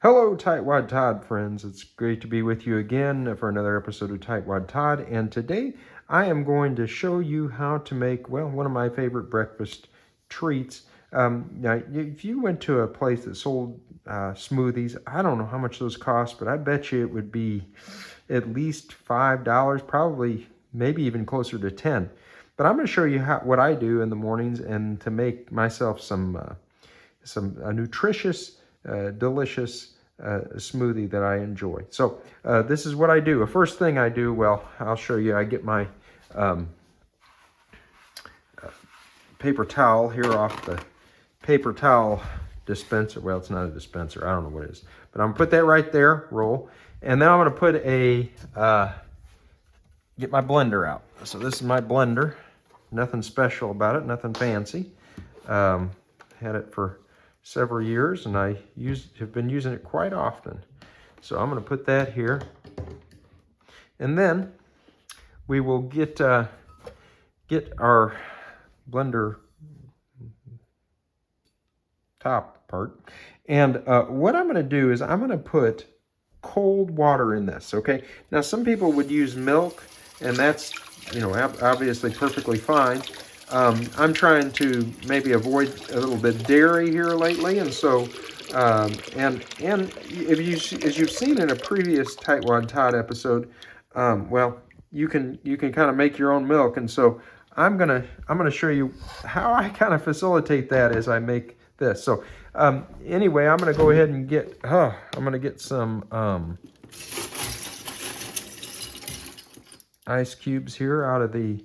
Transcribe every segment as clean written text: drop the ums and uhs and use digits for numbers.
Hello, Tightwad Todd friends. It's great to be with you again for another episode of Tightwad Todd. And today I am going to show you how to make, well, one of my favorite breakfast treats. Now, if you went to a place that sold smoothies, I don't know how much those cost, but I bet you it would be at least $5, probably maybe even closer to 10. But I'm going to show you what I do in the mornings and to make myself some nutritious, delicious smoothie that I enjoy. So this is what I do. The first thing I do, well, I'll show you. I get my paper towel here off the paper towel dispenser. Well, it's not a dispenser. I don't know what it is. But I'm going to put that right there, roll. And then I'm going to put get my blender out. So this is my blender. Nothing special about it, nothing fancy. Had it for several years, and I have been using it quite often. So I'm going to put that here, and then we will get our blender top part. And what I'm going to do is I'm going to put cold water in this. Okay. Now some people would use milk, and that's obviously perfectly fine. I'm trying to maybe avoid a little bit dairy here lately, and so and as you've seen in a previous Tightwad Todd episode, well, you can kind of make your own milk, and so I'm gonna show you how I kind of facilitate that as I make this. So anyway, I'm gonna go ahead and get some ice cubes here out of the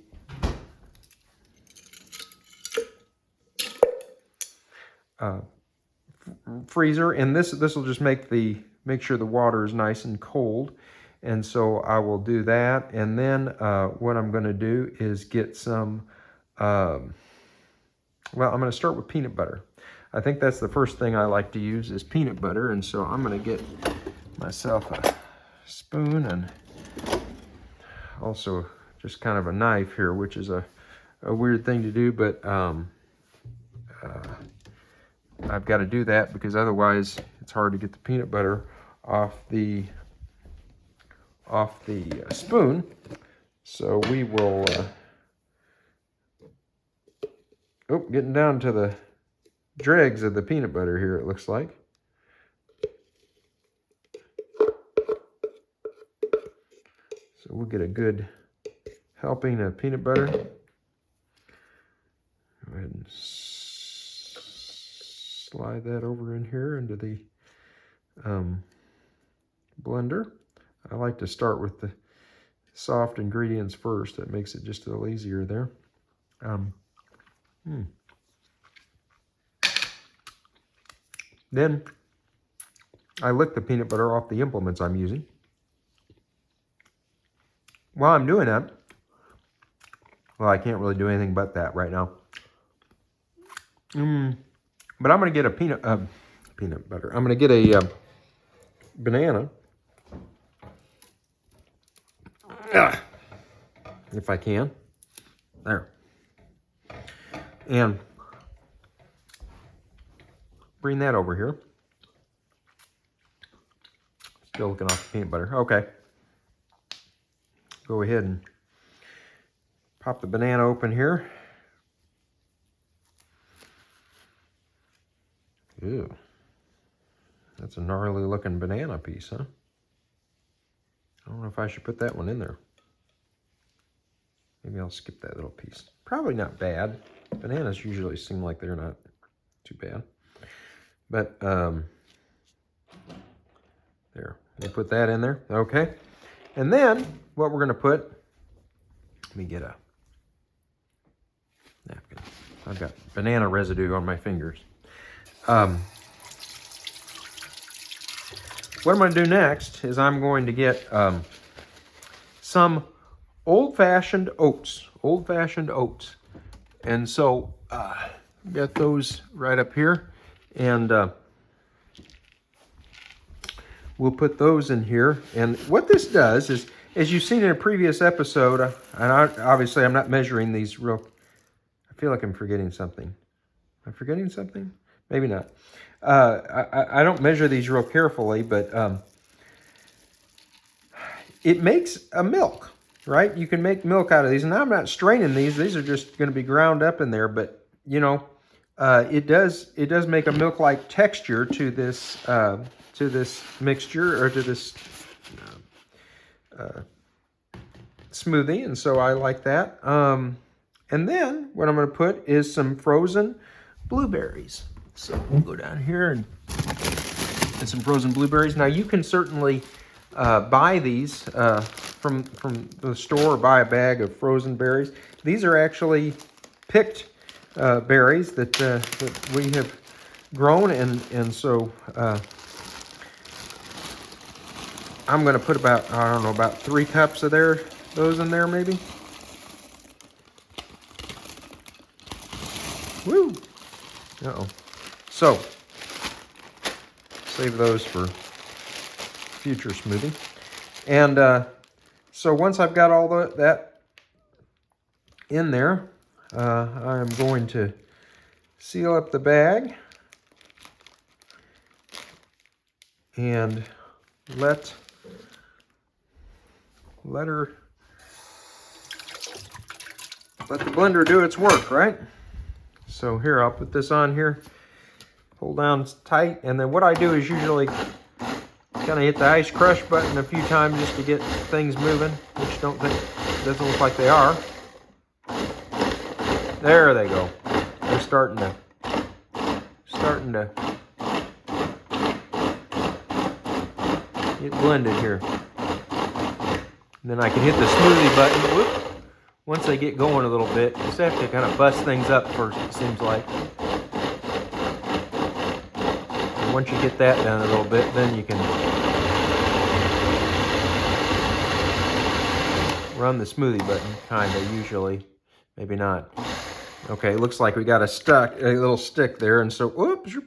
freezer, and this will just make sure the water is nice and cold. And so I will do that, and then what I'm going to do is get some well, I'm going to start with peanut butter. I think that's the first thing I like to use is peanut butter, and so I'm going to get myself a spoon and also just kind of a knife here, which is a weird thing to do, but I've got to do that because otherwise it's hard to get the peanut butter off the spoon. So we will getting down to the dregs of the peanut butter here, it looks like. So we'll get a good helping of peanut butter. Go ahead and slide that over in here into the blender. I like to start with the soft ingredients first. That makes it just a little easier there. Then I lick the peanut butter off the implements I'm using. While I'm doing that, well, I can't really do anything but that right now. But I'm going to get a peanut butter. I'm going to get a banana. If I can. There. And bring that over here. Still looking off the peanut butter. Okay. Go ahead and pop the banana open here. Ew. That's a gnarly looking banana piece, huh? I don't know if I should put that one in there. Maybe I'll skip that little piece. Probably not bad. Bananas usually seem like they're not too bad. But, there. We'll put that in there. Okay. And then, what we're going to put, let me get a napkin. I've got banana residue on my fingers. What I'm going to do next is I'm going to get some old-fashioned oats. And so, got those right up here. And we'll put those in here. And what this does is, as you've seen in a previous episode, and obviously I'm not measuring these real... I feel like I'm forgetting something. Am I forgetting something? Maybe not. I don't measure these real carefully, but it makes a milk, right? You can make milk out of these. And I'm not straining these. These are just going to be ground up in there. But, you know, it does make a milk-like texture to this mixture, or to this smoothie. And so I like that. And then what I'm going to put is some frozen blueberries. So we'll go down here and some frozen blueberries. Now you can certainly buy these from the store, or buy a bag of frozen berries. These are actually picked berries that we have grown, and so I'm going to put about, I don't know, about 3 cups of those in there maybe. Woo! Uh-oh. So, save those for future smoothie. And so once I've got all that in there, I'm going to seal up the bag and let the blender do its work, right? So here, I'll put this on here, pull down tight, and then what I do is usually kind of hit the ice crush button a few times just to get things moving, which doesn't look like they are. There they go. They're starting to get blended here. And then I can hit the smoothie button. Whoop. Once they get going a little bit, you just have to kind of bust things up first, it seems like. And once you get that done a little bit, then you can run the smoothie button, kind of, usually. Maybe not. Okay, looks like we got a little stick there, and so, oops,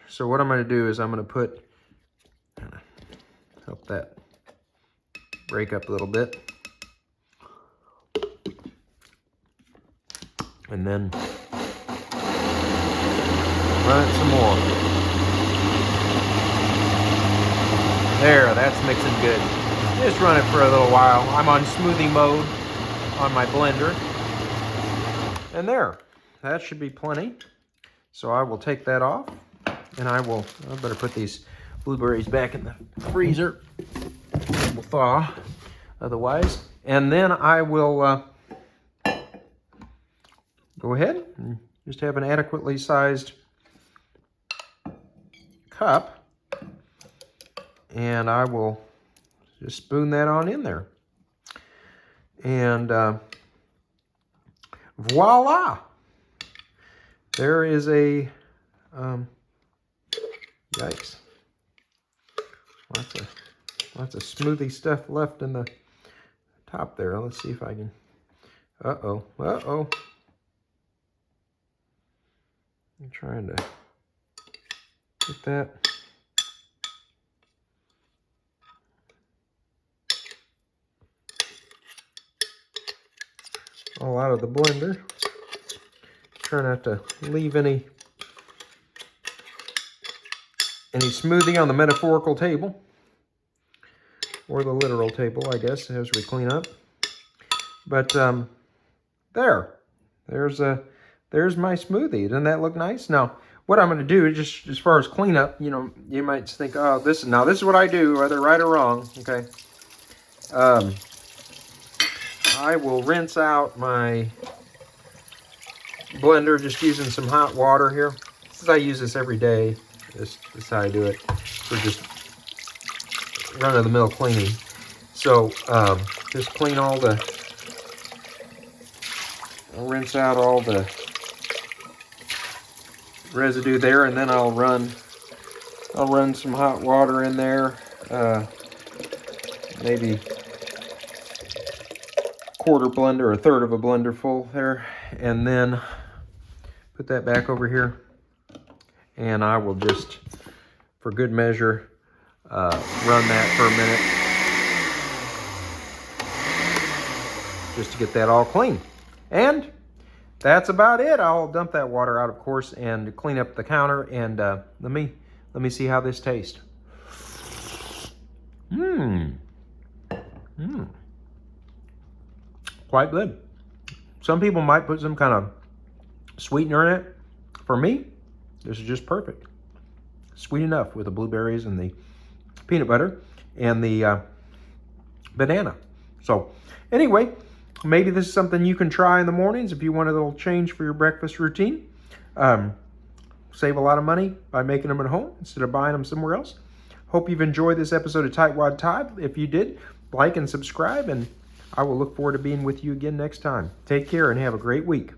so what I'm going to do is I'm going to put, help that break up a little bit. And then run it some more. There, that's mixing good. Just run it for a little while. I'm on smoothie mode on my blender. And there, that should be plenty. So I will take that off, and I better put these blueberries back in the freezer. It will thaw otherwise. And then I will go ahead and just have an adequately sized cup, and I will just spoon that on in there. And voila! There is a, yikes. Lots of smoothie stuff left in the top there. Let's see if I can, uh-oh. I'm trying to get that. All out of the blender. Try not to leave any smoothie on the metaphorical table, or the literal table, I guess, as we clean up. But there's my smoothie. Doesn't that look nice? Now, what I'm going to do is, just as far as cleanup, you know, you might think, oh, this is what I do, whether right or wrong. Okay. I will rinse out my blender just using some hot water here. Since I use this every day, this is how I do it for just run-of-the-mill cleaning. So just clean I'll rinse out all the residue there, and then I'll run some hot water in there, maybe quarter blender or a third of a blender full there, and then put that back over here, and I will just, for good measure, run that for a minute just to get that all clean. And that's about it. I'll dump that water out, of course, and clean up the counter. And let me see how this tastes. Quite good. Some people might put some kind of sweetener in it. For me, this is just perfect. Sweet enough with the blueberries and the peanut butter and the banana. So anyway, maybe this is something you can try in the mornings if you want a little change for your breakfast routine. Save a lot of money by making them at home instead of buying them somewhere else. Hope you've enjoyed this episode of Tightwad Todd. If you did, like and subscribe, and I will look forward to being with you again next time. Take care and have a great week.